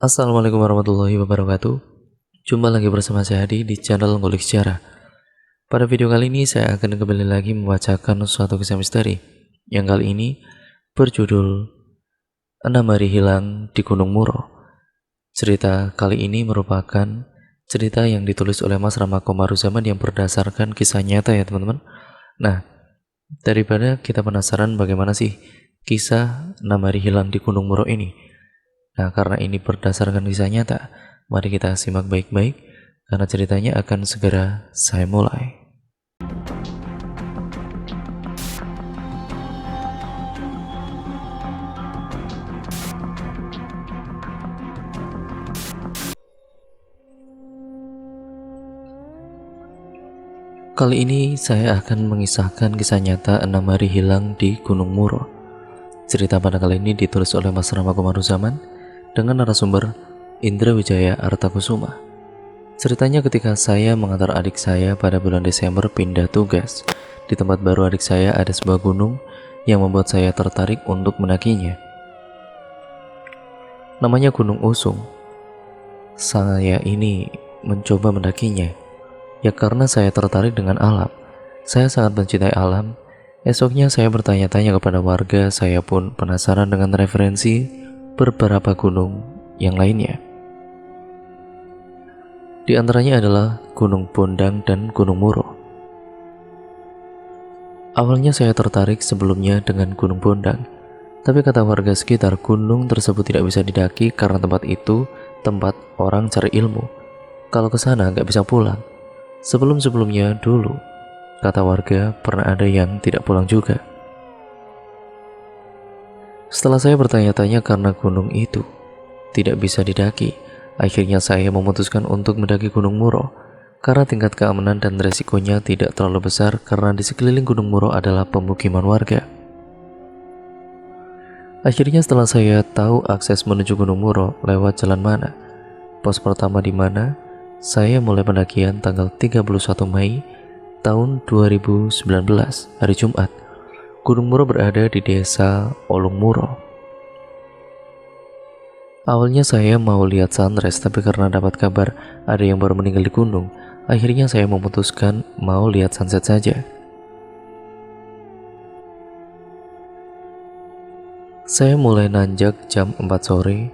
Assalamualaikum warahmatullahi wabarakatuh. Jumpa lagi bersama saya Hadi di channel Ngulik Sejarah. Pada video kali ini saya akan kembali lagi membacakan suatu kisah misteri yang kali ini berjudul 6 Hari Hilang di Gunung Muro. Cerita kali ini merupakan cerita yang ditulis oleh Mas Rama Komaruzaman yang berdasarkan kisah nyata ya teman-teman. Nah, daripada kita penasaran bagaimana sih kisah 6 hari hilang di Gunung Muro ini. Nah, karena ini berdasarkan kisah nyata, mari kita simak baik-baik, karena ceritanya akan segera saya mulai. Kali ini saya akan mengisahkan kisah nyata 6 hari hilang di Gunung Muro. Cerita pada kali ini ditulis oleh Mas Rama Komaruzaman dengan narasumber Indra Wijaya Artakusuma. Ceritanya ketika saya mengantar adik saya pada bulan Desember pindah tugas. Di tempat baru adik saya ada sebuah gunung yang membuat saya tertarik untuk mendakinya. Namanya Gunung Usung. Saya ini mencoba mendakinya, ya karena saya tertarik dengan alam. Saya sangat mencintai alam. Esoknya saya bertanya-tanya kepada warga, saya pun penasaran dengan referensi beberapa gunung yang lainnya. Di antaranya adalah Gunung Pondang dan Gunung Muro. Awalnya saya tertarik sebelumnya dengan Gunung Pondang, tapi kata warga sekitar gunung tersebut tidak bisa didaki karena tempat itu tempat orang cari ilmu. Kalau ke sana nggak bisa pulang. Sebelum-sebelumnya dulu, kata warga, pernah ada yang tidak pulang juga. Setelah saya bertanya-tanya karena gunung itu tidak bisa didaki, akhirnya saya memutuskan untuk mendaki Gunung Muro karena tingkat keamanan dan resikonya tidak terlalu besar karena di sekeliling Gunung Muro adalah pemukiman warga. Akhirnya setelah saya tahu akses menuju Gunung Muro lewat jalan mana, pos pertama di mana, saya mulai pendakian tanggal 31 Mei tahun 2019, hari Jumat. Gunung Muro berada di desa Olung Muro. Awalnya saya mau lihat sunrise, tapi karena dapat kabar ada yang baru meninggal di gunung, akhirnya saya memutuskan mau lihat sunset saja. Saya mulai nanjak jam 4 sore.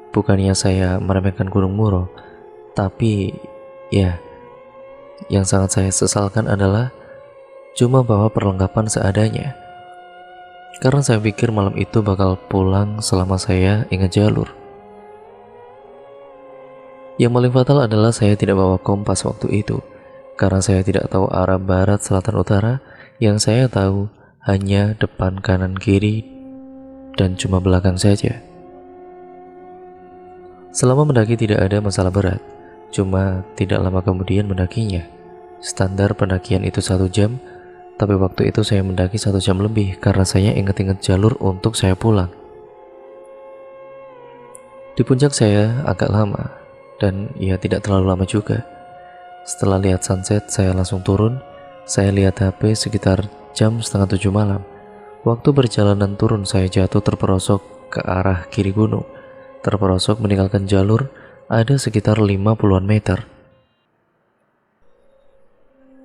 Bukannya saya meremehkan Gunung Muro, tapi ya, yang sangat saya sesalkan adalah cuma bawa perlengkapan seadanya. Karena saya pikir malam itu bakal pulang selama saya ingat jalur. Yang paling fatal adalah saya tidak bawa kompas waktu itu. Karena saya tidak tahu arah barat, selatan, utara. Yang saya tahu hanya depan, kanan, kiri, dan cuma belakang saja. Selama mendaki tidak ada masalah berat. Cuma tidak lama kemudian mendakinya. Standar pendakian itu 1 jam. Tapi waktu itu saya mendaki 1 jam lebih karena saya ingat-ingat jalur untuk saya pulang. Di puncak saya agak lama, dan ya tidak terlalu lama juga. Setelah lihat sunset, saya langsung turun. Saya lihat HP sekitar jam setengah 7 malam. Waktu perjalanan turun saya jatuh terperosok ke arah kiri gunung. Terperosok meninggalkan jalur ada sekitar 50-an meter.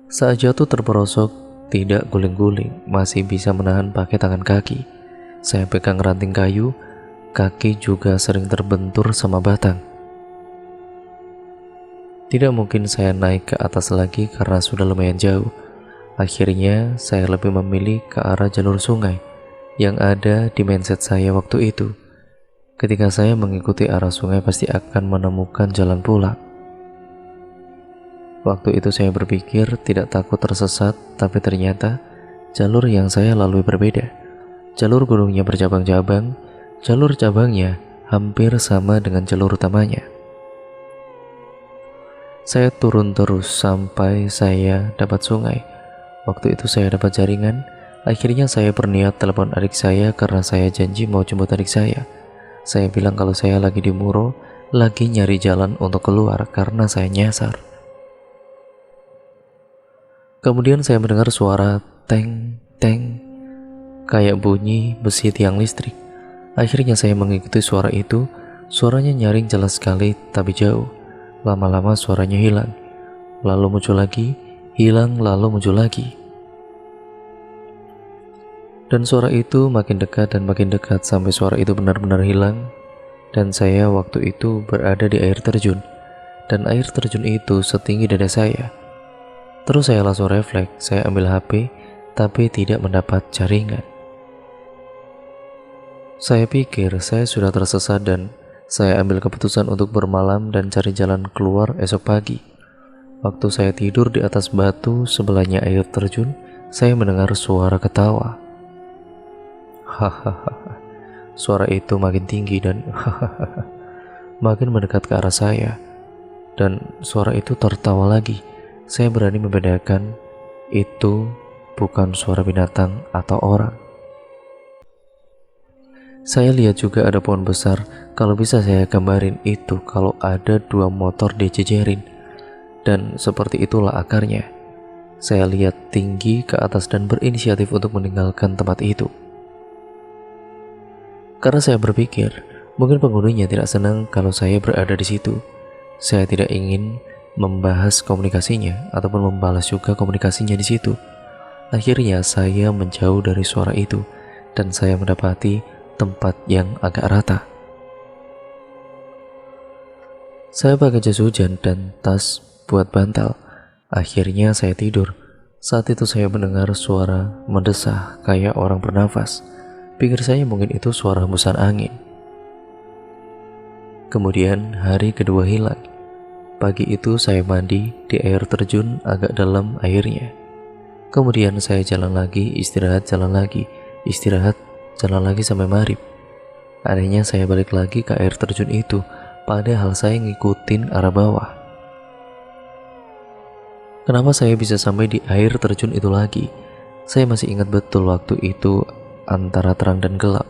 Saat jatuh terperosok, tidak guling-guling, masih bisa menahan pakai tangan kaki. Saya pegang ranting kayu, kaki juga sering terbentur sama batang. Tidak mungkin saya naik ke atas lagi karena sudah lumayan jauh. Akhirnya saya lebih memilih ke arah jalur sungai yang ada di mindset saya waktu itu. Ketika saya mengikuti arah sungai pasti akan menemukan jalan pulang. Waktu itu saya berpikir tidak takut tersesat, tapi ternyata jalur yang saya lalui berbeda. Jalur gunungnya bercabang-cabang, jalur cabangnya hampir sama dengan jalur utamanya. Saya turun terus sampai saya dapat sungai. Waktu itu saya dapat jaringan. Akhirnya saya berniat telepon adik saya karena saya janji mau jemput adik saya. Saya bilang kalau saya lagi di Muro, lagi nyari jalan untuk keluar karena saya nyasar. Kemudian saya mendengar suara teng, teng, kayak bunyi besi tiang listrik. Akhirnya saya mengikuti suara itu. Suaranya nyaring jelas sekali tapi jauh. Lama-lama suaranya hilang, lalu muncul lagi, hilang lalu muncul lagi. Dan suara itu makin dekat dan makin dekat sampai suara itu benar-benar hilang. Dan saya waktu itu berada di air terjun, dan air terjun itu setinggi dada saya. Terus saya langsung refleks, saya ambil HP, tapi tidak mendapat jaringan. Saya pikir saya sudah tersesat dan saya ambil keputusan untuk bermalam dan cari jalan keluar esok pagi. Waktu saya tidur di atas batu sebelahnya air terjun, saya mendengar suara ketawa. Hahaha. Suara itu makin tinggi dan hahaha makin mendekat ke arah saya. Dan suara itu tertawa lagi. Saya berani membedakan itu bukan suara binatang atau orang. Saya lihat juga ada pohon besar. Kalau bisa saya gambarin itu kalau ada 2 motor dijejerin. Dan seperti itulah akarnya. Saya lihat tinggi ke atas dan berinisiatif untuk meninggalkan tempat itu. Karena saya berpikir, mungkin penghuninya tidak senang kalau saya berada di situ. Saya tidak ingin membahas komunikasinya ataupun membalas juga komunikasinya di situ. Akhirnya saya menjauh dari suara itu dan saya mendapati tempat yang agak rata. Saya pakai jas hujan dan tas buat bantal. Akhirnya saya tidur. Saat itu saya mendengar suara mendesah kayak orang bernafas. Pikir saya mungkin itu suara hembusan angin. Kemudian hari kedua hilang. Pagi itu saya mandi di air terjun agak dalam airnya. Kemudian saya jalan lagi, istirahat, jalan lagi, istirahat, jalan lagi sampai maghrib. Akhirnya saya balik lagi ke air terjun itu, padahal saya ngikutin arah bawah. Kenapa saya bisa sampai di air terjun itu lagi? Saya masih ingat betul waktu itu antara terang dan gelap.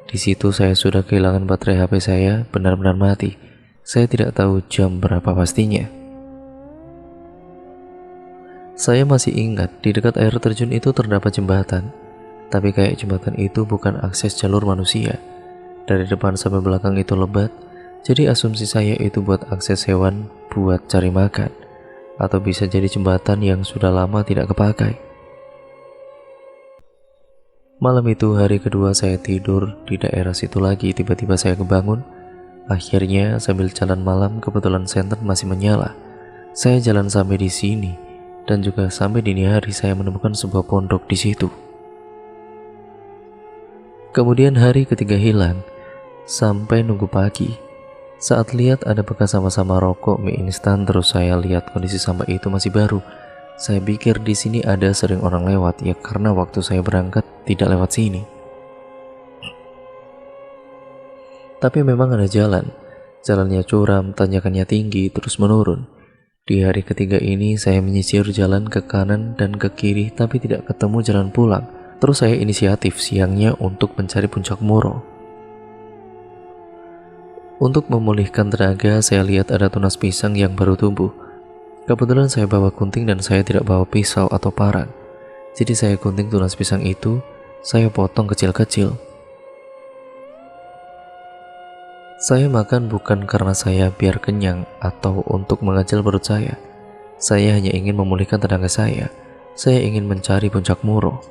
Di situ saya sudah kehilangan baterai HP saya, benar-benar mati. Saya tidak tahu jam berapa pastinya. Saya masih ingat di dekat air terjun itu terdapat jembatan. Tapi kayak jembatan itu bukan akses jalur manusia. Dari depan sampai belakang itu lebat. Jadi asumsi saya itu buat akses hewan buat cari makan. Atau bisa jadi jembatan yang sudah lama tidak kepakai. Malam itu hari kedua saya tidur di daerah situ lagi, tiba-tiba saya kebangun. Akhirnya sambil jalan malam kebetulan senter masih menyala. Saya jalan sampai di sini dan juga sampai dini hari saya menemukan sebuah pondok di situ. Kemudian hari ketiga hilang sampai nunggu pagi. Saat lihat ada bekas sama-sama rokok mie instan, terus saya lihat kondisi sampah itu masih baru. Saya pikir di sini ada sering orang lewat, ya karena waktu saya berangkat tidak lewat sini. Tapi memang ada jalan. Jalannya curam, tanjakannya tinggi, terus menurun. Di hari ketiga ini saya menyisir jalan ke kanan dan ke kiri, tapi tidak ketemu jalan pulang. Terus saya inisiatif siangnya untuk mencari puncak Moro. Untuk memulihkan tenaga, saya lihat ada tunas pisang yang baru tumbuh. Kebetulan saya bawa gunting dan saya tidak bawa pisau atau parang. Jadi saya gunting tunas pisang itu, saya potong kecil-kecil. Saya makan bukan karena saya biar kenyang atau untuk mengajal perut saya. Saya hanya ingin memulihkan tenaga saya. Saya ingin mencari puncak Moro.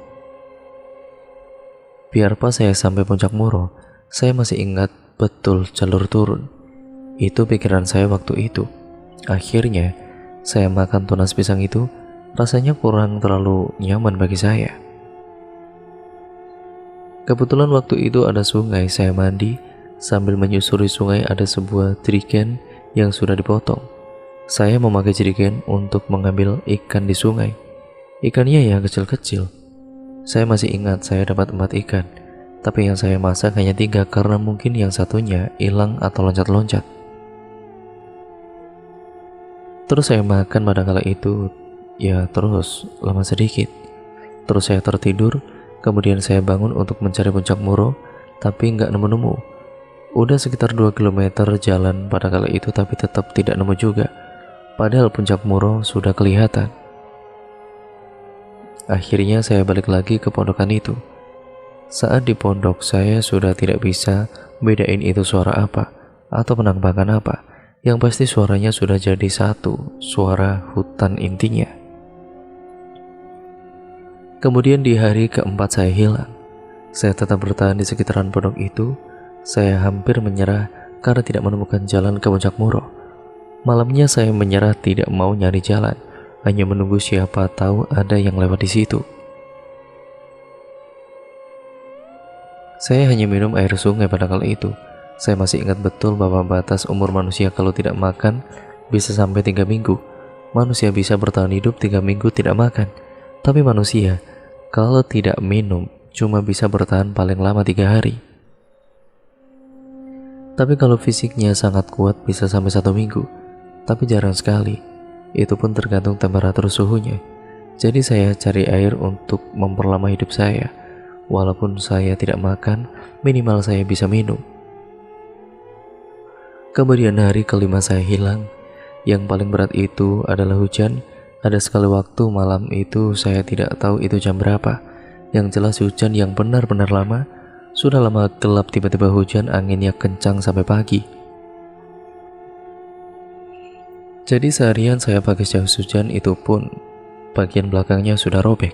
Biar pas saya sampai puncak Moro, saya masih ingat betul jalur turun. Itu pikiran saya waktu itu. Akhirnya, saya makan tunas pisang itu, rasanya kurang terlalu nyaman bagi saya. Kebetulan waktu itu ada sungai, saya mandi. Sambil menyusuri sungai ada sebuah jerigen yang sudah dipotong. Saya memakai jerigen untuk mengambil ikan di sungai. Ikannya yang kecil-kecil. Saya masih ingat saya dapat 4 ikan. Tapi yang saya masak hanya 3 karena mungkin yang satunya hilang atau loncat-loncat. Terus saya makan pada kala itu, ya terus lama sedikit. Terus saya tertidur, kemudian saya bangun untuk mencari puncak Moro, tapi nggak nemu-nemu. Udah sekitar 2 km jalan pada kala itu, tapi tetap tidak nemu juga. Padahal puncak Moro sudah kelihatan. Akhirnya saya balik lagi ke pondokan itu. Saat di pondok saya sudah tidak bisa bedain itu suara apa. atau penampakan apa. Yang pasti suaranya sudah jadi satu, suara hutan intinya. Kemudian di hari keempat saya hilang. Saya tetap bertahan di sekitaran pondok itu. Saya hampir menyerah karena tidak menemukan jalan ke Puncak Muro. Malamnya saya menyerah, tidak mau nyari jalan, hanya menunggu siapa tahu ada yang lewat di situ. Saya hanya minum air sungai pada kala itu. Saya masih ingat betul bahwa batas umur manusia kalau tidak makan bisa sampai 3 minggu. Manusia bisa bertahan hidup 3 minggu tidak makan. Tapi manusia kalau tidak minum cuma bisa bertahan paling lama 3 hari. Tapi kalau fisiknya sangat kuat bisa sampai 1 minggu. Tapi jarang sekali. Itu pun tergantung temperatur suhunya. Jadi saya cari air untuk memperlama hidup saya. Walaupun saya tidak makan, minimal saya bisa minum. Kemudian hari kelima saya hilang. Yang paling berat itu adalah hujan. Ada sekali waktu malam itu saya tidak tahu itu jam berapa. Yang jelas hujan yang benar-benar lama. Sudah lama gelap, tiba-tiba hujan, anginnya kencang sampai pagi. Jadi seharian saya pakai jas hujan, itu pun bagian belakangnya sudah robek.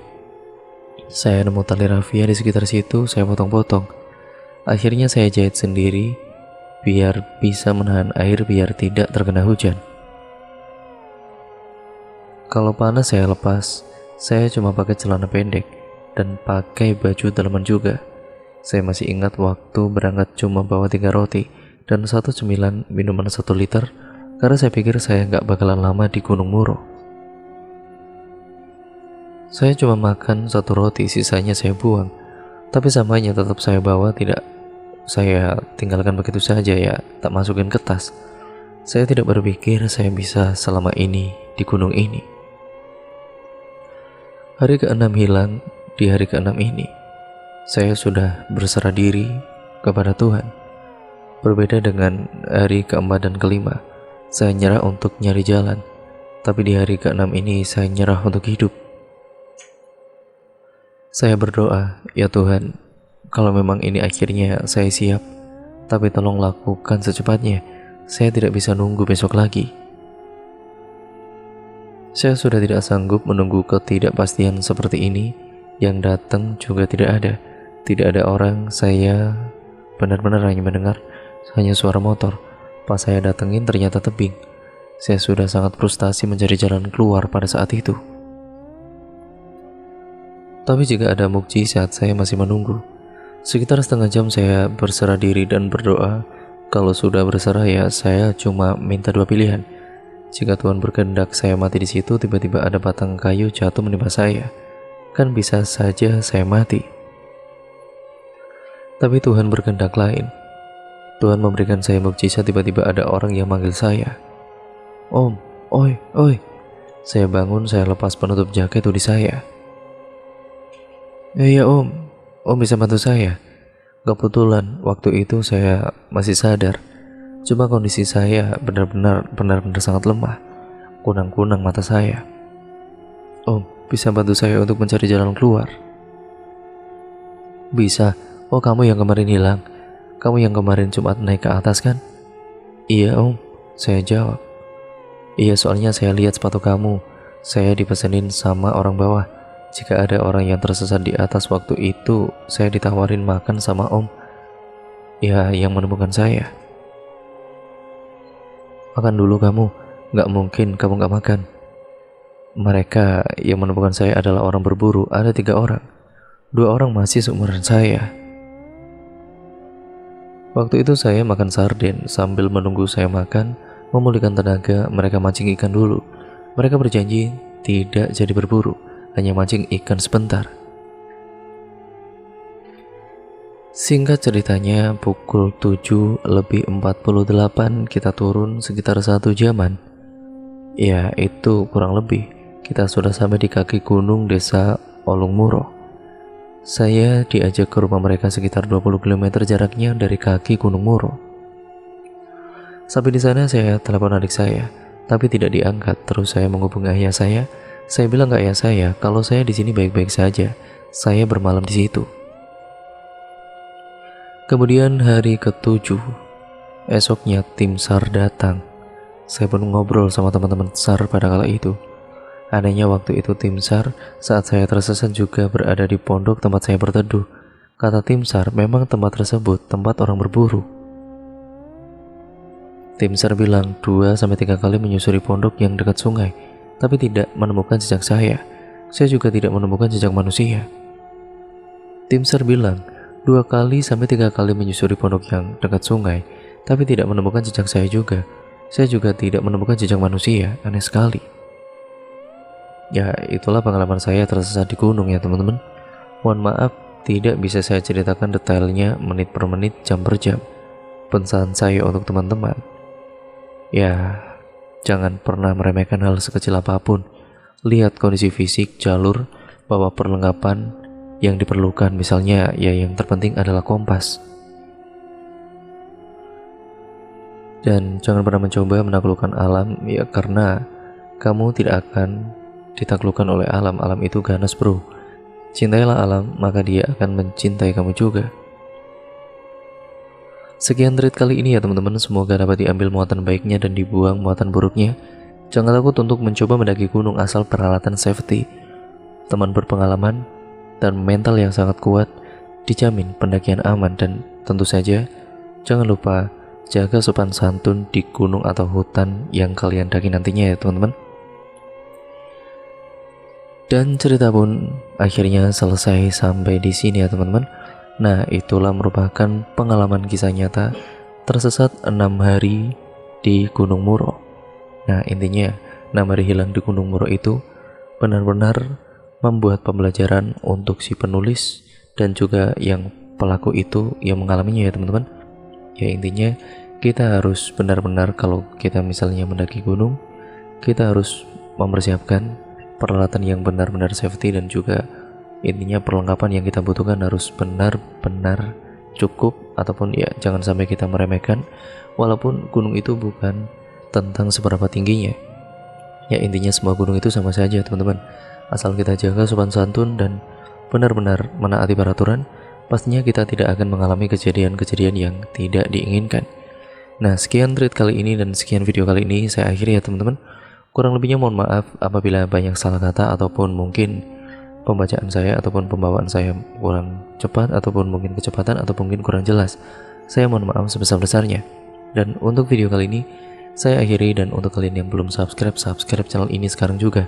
Saya nemu tali rafia di sekitar situ, saya potong-potong. Akhirnya saya jahit sendiri biar bisa menahan air, biar tidak terkena hujan. Kalau panas saya lepas. Saya cuma pakai celana pendek dan pakai baju dalaman juga. Saya masih ingat waktu berangkat cuma bawa 3 roti dan 1 cemilan minuman 1 liter, karena saya pikir saya nggak bakalan lama di Gunung Muro. Saya cuma makan 1 roti, sisanya saya buang. Tapi samanya tetap saya bawa, tidak saya tinggalkan begitu saja ya, tak masukin ke tas. Saya tidak berpikir saya bisa selama ini di gunung ini. Hari ke-6 hilang. Di hari ke-6 ini saya sudah berserah diri kepada Tuhan. Berbeda dengan hari ke-4 dan ke-5, saya nyerah untuk nyari jalan. Tapi di hari ke-6 ini saya nyerah untuk hidup. Saya berdoa, ya Tuhan, kalau memang ini akhirnya saya siap, tapi tolong lakukan secepatnya. Saya tidak bisa nunggu besok lagi. Saya sudah tidak sanggup menunggu ketidakpastian seperti ini. Yang datang juga tidak ada. Tidak ada orang. Saya benar-benar hanya mendengar hanya suara motor. Pas saya datengin ternyata tebing. Saya sudah sangat frustasi mencari jalan keluar pada saat itu. Tapi jika ada mukjizat, saya masih menunggu. Sekitar setengah jam saya berserah diri dan berdoa. Kalau sudah berserah ya saya cuma minta 2 pilihan. Jika Tuhan berkehendak saya mati di situ, tiba-tiba ada batang kayu jatuh menimpa saya, kan bisa saja saya mati. Tapi Tuhan berkehendak lain. Tuhan memberikan saya mukjizat, tiba-tiba ada orang yang manggil saya. Om, oi, oi. Saya bangun, saya lepas penutup jaket hoodie saya. Ya Om bisa bantu saya? Kebetulan waktu itu saya masih sadar. Cuma kondisi saya benar-benar sangat lemah. Kunang-kunang mata saya. Om, bisa bantu saya untuk mencari jalan keluar? Bisa. Oh, kamu yang kemarin hilang. Kamu yang kemarin Jumat naik ke atas kan? Iya Om, saya jawab. Iya, soalnya saya lihat sepatu kamu. Saya dipesenin sama orang bawah. Jika ada orang yang tersesat di atas waktu itu, saya ditawarin makan sama Om. Ya, yang menemukan saya. Makan dulu kamu. Gak mungkin kamu gak makan. Mereka yang menemukan saya adalah orang berburu. Ada 3 orang. 2 orang masih seumuran saya. Waktu itu saya makan sarden. Sambil menunggu saya makan, memulihkan tenaga, mereka mancing ikan dulu. Mereka berjanji tidak jadi berburu, hanya mancing ikan sebentar. Singkat ceritanya, pukul 7:48 kita turun sekitar 1 jaman. Ya, itu kurang lebih. Kita sudah sampai di kaki gunung desa Olung Muro. Saya diajak ke rumah mereka sekitar 20 km jaraknya dari kaki Gunung Muro. Sampai di sana saya telepon adik saya, tapi tidak diangkat. Terus saya menghubungi ayah saya. Saya bilang ke ayah saya kalau saya di sini baik-baik saja. Saya bermalam di situ. Kemudian hari ke-7 Esoknya tim SAR datang. Saya pun ngobrol sama teman-teman SAR pada kala itu. Anehnya waktu itu tim SAR saat saya tersesat juga berada di pondok tempat saya berteduh. Kata tim SAR memang tempat tersebut tempat orang berburu. Tim SAR bilang 2-3 kali menyusuri pondok yang dekat sungai, tapi tidak menemukan jejak saya. Saya juga tidak menemukan jejak manusia. Tim SAR bilang 2-3 kali menyusuri pondok yang dekat sungai, tapi tidak menemukan jejak saya juga. Saya juga tidak menemukan jejak manusia. Aneh sekali. Ya, itulah pengalaman saya tersesat di gunung ya teman-teman. Mohon maaf, tidak bisa saya ceritakan detailnya menit per menit, jam per jam. Pesan saya untuk teman-teman, ya, jangan pernah meremehkan hal sekecil apapun. Lihat kondisi fisik, jalur, bawa perlengkapan yang diperlukan. Misalnya, ya yang terpenting adalah kompas. Dan jangan pernah mencoba menaklukkan alam, ya karena kamu tidak akan ditaklukkan oleh alam. Alam itu ganas bro. Cintailah alam, maka dia akan mencintai kamu juga. Sekian treat kali ini ya teman-teman. Semoga dapat diambil muatan baiknya dan dibuang muatan buruknya. Jangan takut untuk mencoba mendaki gunung asal peralatan safety, teman berpengalaman, dan mental yang sangat kuat. Dijamin pendakian aman. Dan tentu saja jangan lupa jaga sopan santun di gunung atau hutan yang kalian daki nantinya ya teman-teman. Dan cerita pun akhirnya selesai sampai di sini ya teman-teman. Nah, itulah merupakan pengalaman kisah nyata tersesat 6 hari di Gunung Muro. Nah, intinya 6 hari hilang di Gunung Muro itu benar-benar membuat pembelajaran untuk si penulis dan juga yang pelaku itu yang mengalaminya ya teman-teman. Ya intinya kita harus benar-benar kalau kita misalnya mendaki gunung, kita harus mempersiapkan peralatan yang benar-benar safety dan juga intinya perlengkapan yang kita butuhkan harus benar-benar cukup, ataupun ya jangan sampai kita meremehkan walaupun gunung itu bukan tentang seberapa tingginya. Ya intinya semua gunung itu sama saja teman-teman. Asal kita jaga sopan santun dan benar-benar menaati peraturan, pastinya kita tidak akan mengalami kejadian-kejadian yang tidak diinginkan. Nah, sekian treat kali ini dan sekian video kali ini saya akhiri ya teman-teman. Kurang lebihnya mohon maaf apabila banyak salah kata ataupun mungkin pembacaan saya ataupun pembawaan saya kurang cepat ataupun mungkin kecepatan atau mungkin kurang jelas. Saya mohon maaf sebesar-besarnya. Dan untuk video kali ini saya akhiri, dan untuk kalian yang belum subscribe channel ini sekarang juga.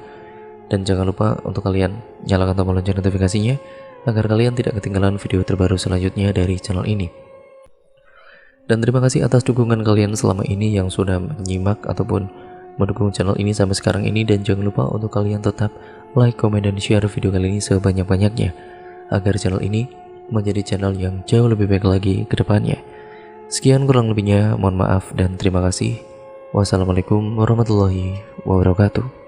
Dan jangan lupa untuk kalian nyalakan tombol lonceng notifikasinya agar kalian tidak ketinggalan video terbaru selanjutnya dari channel ini. Dan terima kasih atas dukungan kalian selama ini yang sudah menyimak ataupun mendukung channel ini sampai sekarang ini. Dan jangan lupa untuk kalian tetap like, komen, dan share video kali ini sebanyak-banyaknya agar channel ini menjadi channel yang jauh lebih baik lagi ke depannya. Sekian kurang lebihnya, mohon maaf dan terima kasih. Wassalamualaikum warahmatullahi wabarakatuh.